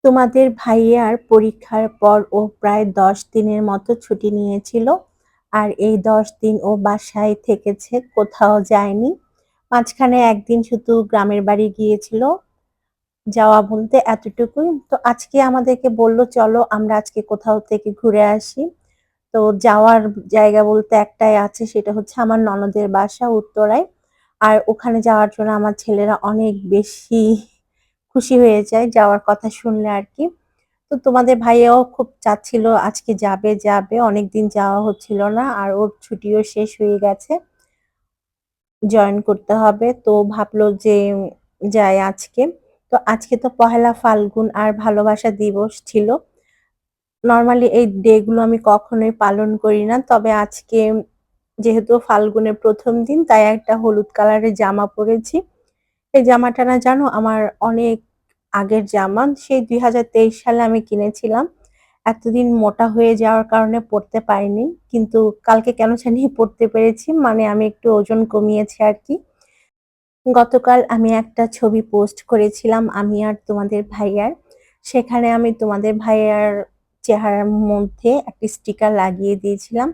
তোমাদের ভাইয়ার পরীক্ষার পর ও প্রায় ১০ দিনের মতো ছুটি নিয়েছিল। আর এই ১০ দিন ও বাসায় থেকেছে, কোথাও যায়নি। মাঝখানে একদিন শুধু গ্রামের বাড়ি গিয়েছিল। যাওয়া বলতে এতটুকুই। তো আজকে আমাদেরকে বলল, "চলো আমরা আজকে কোথাও থেকে ঘুরে আসি।" তো যাওয়ার জায়গা বলতে একটাই আছে, সেটা হচ্ছে আমার ননদের বাসা উত্তরায়। আর ওখানে যাওয়ার জন্য আমার ছেলেরা অনেক বেশি খুশি হয়ে যায় যাওয়ার কথা শুনলে আরকি। তো তোমাদের ভাইয়াও খুব চাচ্ছিল আজকে যাবে, যাবে। অনেকদিন যাওয়া হচ্ছিল না। আর ওর ছুটিও শেষ হয়ে গেছে। জয়েন করতে হবে। তো ভাবলো যে যাই আজকে। তো আজকে তো পহেলা ফাল্গুন আর ভালোবাসা দিবস ছিল। নরমালি এই ডে গুলো আমি কখনোই পালন করি না। তবে আজকে যেহেতু ফাল্গুনের ১ম দিন, তাই একটা হলুদ কালারের জামা পড়েছি। এই জামাটা না জানো আমার অনেক আগের জামা। সেই ২০২৩ সালে আমি কিনেছিলাম। এতদিন মোটা হয়ে যাওয়ার কারণে পড়তে পারিনি। কিন্তু কালকে কেন জানি পড়তে পেরেছি। মানে আমি একটু ওজন কমিয়েছি আরকি। গতকাল আমি একটা ছবি পোস্ট করেছিলাম আমি আর তোমাদের ভাইয়ার। সেখানে আমি তোমাদের ভাইয়ার চেহারার মধ্যে একটা স্টিকার লাগিয়ে দিয়েছিলাম।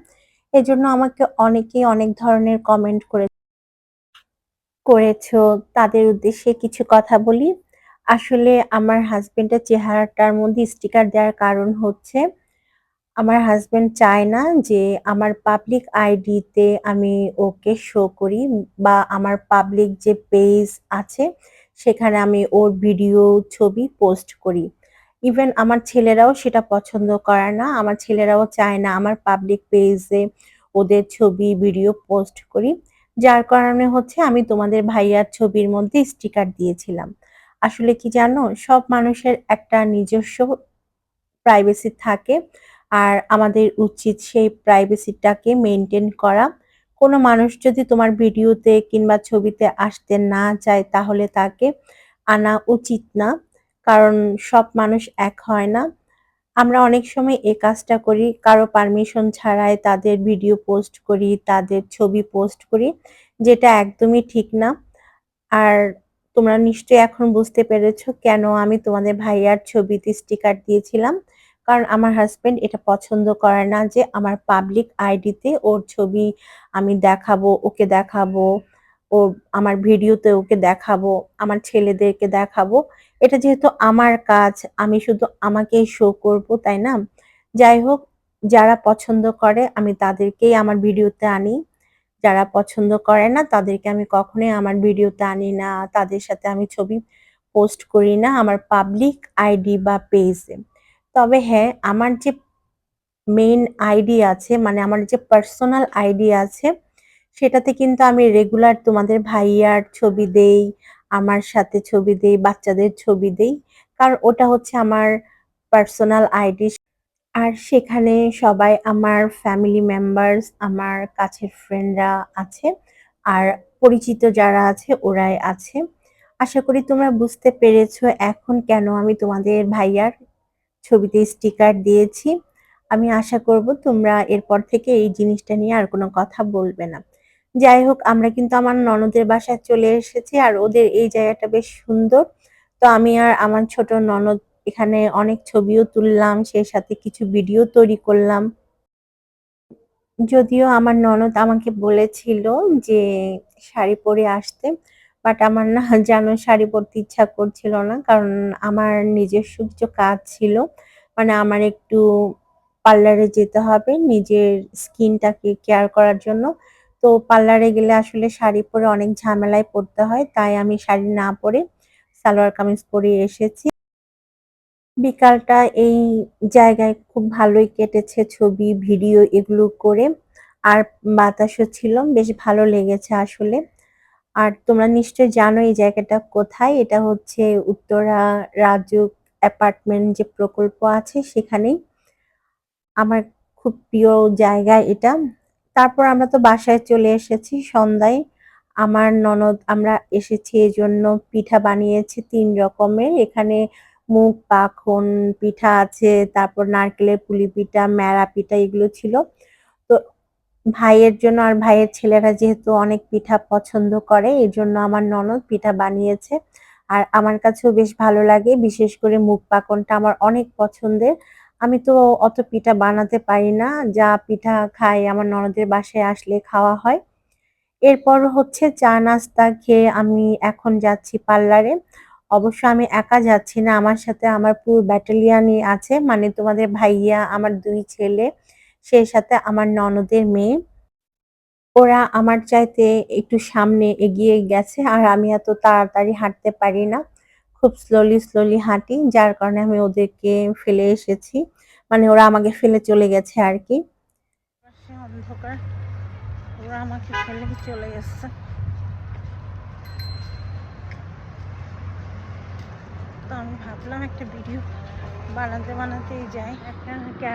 এজন্য আমাকে অনেকেই অনেক ধরনের কমেন্ট করেছো। তাদের উদ্দেশ্যে কিছু কথা বলি। আসলে আমার হাসব্যান্ডের চেহারাটার মধ্যে স্টিকার দেওয়ার কারণ হচ্ছে আমার হাসব্যান্ড চায় না যে আমার পাবলিক আইডিতে আমি ওকে শো করি বা আমার পাবলিক যে পেজ আছে সেখানে আমি ওর ভিডিও, ছবি পোস্ট করি। ইভেন আমার ছেলেরাও সেটা পছন্দ করে না। আমার ছেলেরাও চায় না আমার পাবলিক পেজে ওদের ছবি, ভিডিও পোস্ট করি। যার কারণে হচ্ছে আমি তোমাদের ভাইয়ার ছবির মধ্যে স্টিকার দিয়েছিলাম। আসলে কি জানো? সব মানুষের একটা নিজস্ব প্রাইভেসি থাকে। আর আমাদের উচিত সেই প্রাইভেসিটাকে মেইনটেইন করা। কোনো মানুষ যদি তোমার ভিডিওতে কিংবা ছবিতে আসতে না চায় তাহলে তাকে আনা উচিত না। কারণ সব মানুষ এক হয় না। আমরা অনেক সময় এই কাজটা করি কারো পারমিশন ছাড়াই তাদের ভিডিও পোস্ট করি, তাদের ছবি পোস্ট করি, যেটা একদমই ঠিক না। আর তোমরা নিশ্চয়ই এখন বুঝতে পেরেছো কেন আমি তোমাদের ভাইয়ার ছবিতে স্টিকার দিয়েছিলাম। কারণ আমার হাসব্যান্ড এটা পছন্দ করে না যে আমার পাবলিক আইডিতে ওর ছবি আমি দেখাবো, ওকে দেখাবো, ও আমার ভিডিওতে ওকে দেখাবো, আমার ছেলেদেরকে দেখাবো। এটা যেহেতু আমার কাজ, আমি শুধু আমাকেই শো করব, তাই না? যাই হোক, যারা পছন্দ করে আমি তাদেরকেই আমার ভিডিওতে আনি। যারা পছন্দ করে না তাদেরকে আমি কখনোই আমার ভিডিওতে আনি না। তাদের সাথে আমি ছবি পোস্ট করি না আমার পাবলিক আইডি বা পেজে। তবে হ্যাঁ, আমার যে মেইন আইডি আছে মানে আমার যে পার্সোনাল আইডি আছে সেটাতে কিন্তু আমি রেগুলার তোমাদের ভাইয়ার ছবি দেই, আমার সাথে ছবি দেই, বাচ্চাদের ছবি দেই। কারণ ওটা হচ্ছে আমার পার্সোনাল আইডি। আর সেখানে সবাই আমার ফ্যামিলি মেম্বার্স, আমার কাছের ফ্রেন্ডরা আছে। আর পরিচিত যারা আছে ওরাই আছে। আশা করি তোমরা বুঝতে পেরেছো এখন কেন আমি তোমাদের ভাইয়ার ছবিতে স্টিকার দিয়েছি। আমি আশা করব তোমরা এরপর থেকে এই জিনিসটা নিয়ে আর কোনো কথা বলবে না। যাই হোক, আমরা কিন্তু আমার ননদের বাসায় চলে এসেছি আর ওদের এই জায়গাটা বেশ সুন্দর। তো আমি আর আমার ছোট ননদ এখানে অনেক ছবিও তুললাম, সেই সাথে কিছু ভিডিও তৈরি করলাম। যদিও আমার ননদ আমাকে বলেছিল যে শাড়ি পরে আসতে। বাট আমার না যেন শাড়ি পরতে ইচ্ছা করছিল না। কারণ আমার নিজস্ব কিছু কাজ ছিল। মানে আমার একটু পার্লারে যেতে হবে নিজের স্কিনটাকে কেয়ার করার জন্য। তো পার্লারে গেলে আসলে শাড়ি পরে অনেক ঝামেলায় পড়তে হয়। তাই আমি শাড়ি না পরে সালোয়ার কামিজ পরে এসেছি। বিকালটা এই জায়গায় খুব ভালোই কেটেছে ছবি, ভিডিও এগুলো করে। আর বাতাসও ছিল, বেশ ভালো লেগেছে আসলে। আর তোমরা নিশ্চয়ই জানো এই জায়গাটা কোথায়? এটা হচ্ছে উত্তরা রাজউক অ্যাপার্টমেন্ট যে প্রকল্প আছে সেখানেই। আমার খুব প্রিয় জায়গা এটা। তারপর আমরা তো বাসায় চলে এসেছি সন্ধ্যায়। আমার ননদ আমরা এসেছি এজন্য পিঠা বানিয়েছে ৩ রকমের। এখানে মুগ পাখন পিঠা আছে, তারপর নারকেলের পুলি পিঠা, মেরা পিঠা এগুলো ছিল। তো ভাইয়ের জন্য আর ভাইয়ের ছেলেরা যেহেতু অনেক পিঠা পছন্দ করে এজন্য আমার ননদ পিঠা বানিয়েছে। আর আমার কাছেও বেশ ভালো লাগে। বিশেষ করে মুগ পাকনটা আমার অনেক পছন্দের। আমি তো অত পিঠা বানাতে পারি না। যা পিঠা খাই আমার ননদের বাসায় আসলে খাওয়া হয়। এরপর হচ্ছে চা নাস্তা খেয়ে আমি এখন যাচ্ছি পার্লারে। অবশ্য আমি একা যাচ্ছি না। আমার সাথে আমার পুরো ব্যাটালিয়নই আছে। মানে তোমাদের ভাইয়া, আমার ২ ছেলে, সেই সাথে আমার ননদের মেয়ে। ওরা আমার চাইতে একটু সামনে এগিয়ে গেছে। আর আমি এত তাড়াতাড়ি হাঁটতে পারি না। খুব স্লোলি হাঁটি। যার কারণে আমি ওদেরকে ফেলে এসেছি। মানে ওরা আমাকে ফেলে চলে গেছে আরকি। পাশে অন্ধকার। ওরা আমাকে ফেলে চলে গেছে। তো আমি ভাবলাম একটা ভিডিও বানাতেই যাই।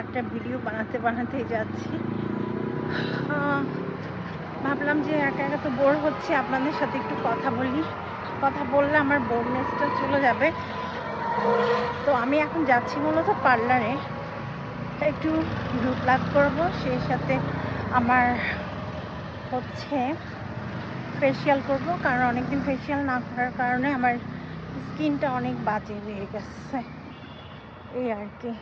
একটা ভিডিও বানাতেই যাচ্ছি। ভাবলাম যে একা তো বোর হচ্ছি, আপনাদের সাথে একটু কথা বলি। কথা বললে আমার বোরনেসটা চলে যাবে। তো আমি এখন যাচ্ছি মূলত পার্লারে একটু রূপ লাভ করবো, সেই সাথে আমার হচ্ছে ফেসিয়াল করব, কারণ অনেকদিন ফেসিয়াল না করার কারণে আমার স্কিনটা অনেক বাজে হয়ে গেছে, এই আর কি।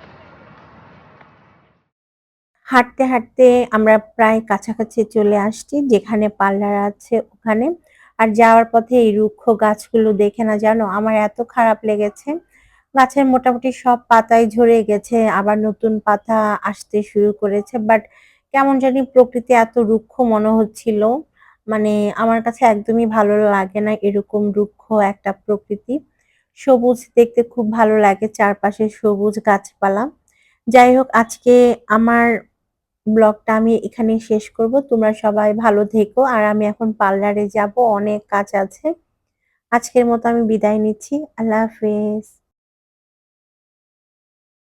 হাঁটতে আমরা প্রায় কাছাকাছি চলে আসছি যেখানে পার্লার আছে ওখানে। আর যাওয়ার পথে এই রুক্ষ গাছগুলো দেখে না জানো আমার এত খারাপ লেগেছে। গাছের মোটামুটি সব পাতাই ঝরে গেছে, আবার নতুন পাতা আসতে শুরু করেছে। বাট কেমন জানি প্রকৃতি এত রুক্ষ মনে হচ্ছিল। মানে আমার কাছে একদমই ভালো লাগে না এরকম রুক্ষ একটা প্রকৃতি। সবুজ দেখতে খুব ভালো লাগে, চারপাশে সবুজ গাছপালা। যাই হোক, আজকে আমার ব্লগটা আমি এখানেই শেষ করব। তোমরা সবাই ভালো থেকো। আর আমি এখন পার্লারে যাব, অনেক কাজ আছে। আজকের মতো আমি বিদায় নিচ্ছি। আল্লাহ হাফেজ।